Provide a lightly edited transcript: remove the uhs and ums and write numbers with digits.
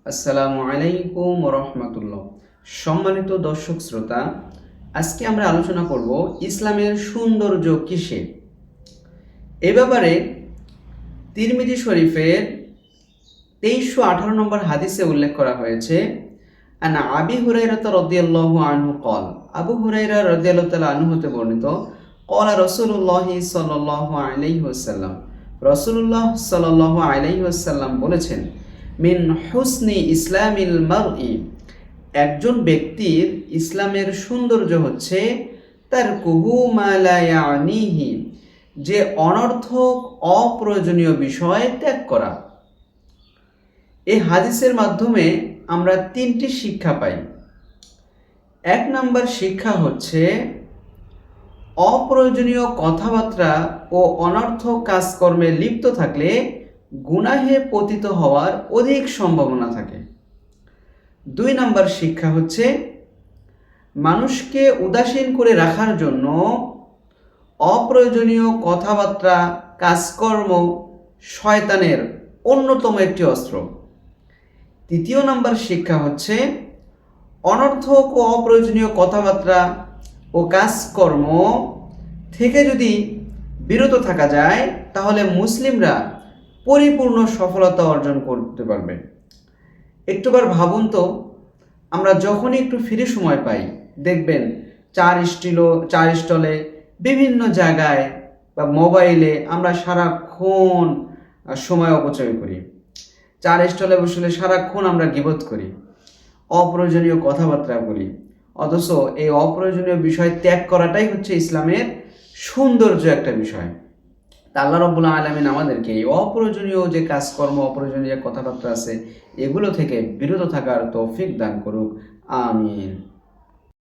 আসসালামু আলাইকুম রহমতুল্লাহ। সম্মানিত দর্শক শ্রোতা, আজকে আমরা আলোচনা করব ইসলামের সৌন্দর্য কিসে। এ ব্যাপারে তিরমিজি শরীফের 2318 নম্বর হাদিসে উল্লেখ করা হয়েছে, আনা আবি হুরাইরা রাদিয়াল্লাহু আনহু ক্বাল, আবু হুরাইরা রাদিয়াল্লাহু তাআলা আনহু হতে বর্ণিত, ক্বালা রাসূলুল্লাহ সাল্লাল্লাহু আলাইহি ওয়াসাল্লাম, রাসূলুল্লাহ সাল্লাল্লাহু আলাইহি ওয়াসাল্লাম বলেছেন, মিন হুসনি ইসলামিল মারই, একজন ব্যক্তির ইসলামের সৌন্দর্য হচ্ছে তার কুহু মা লা ইয়ানিহি, যে অনর্থক অপ্রয়োজনীয় বিষয় ত্যাগ করা। এই হাদিসের মাধ্যমে আমরা তিনটি শিক্ষা পাই। এক নম্বর শিক্ষা হচ্ছে অপ্রয়োজনীয় কথাবার্তা ও অনর্থক কাজকর্মে লিপ্ত থাকলে গুনাহে পতিত হওয়ার অধিক সম্ভাবনা থাকে। দুই নম্বর শিক্ষা হচ্ছে মানুষকে উদাসীন করে রাখার জন্য অপ্রয়োজনীয় কথাবার্তা কাজকর্ম শয়তানের অন্যতম একটি অস্ত্র। তৃতীয় নম্বর শিক্ষা হচ্ছে অনর্থক ও অপ্রয়োজনীয় কথাবার্তা ও কাজকর্ম থেকে যদি বিরত থাকা যায় তাহলে মুসলিমরা পরিপূর্ণ সফলতা অর্জন করতে পারবে। একটুবার ভাবুন তো, আমরা যখনই একটু ফ্রি সময় পাই দেখবেন চার স্টলে বিভিন্ন জায়গায় বা মোবাইলে আমরা সারাক্ষণ সময় অপচয় করি। চার স্টলে বসলে সারাক্ষণ আমরা গীবত করি, অপ্রয়োজনীয় কথাবার্তা বলি। অথচ এই অপ্রয়োজনীয় বিষয় ত্যাগ করাটাই হচ্ছে ইসলামের সৌন্দর্য একটা বিষয়। তা আল্লাহ রাব্বুল আলামিন আমাদেরকে এই অপ্রয়োজনীয় যে কাজকর্ম, অপ্রয়োজনীয় যে কথাবার্তা আছে এগুলো থেকে বিরত থাকার তৌফিক দান করুক। আমিন।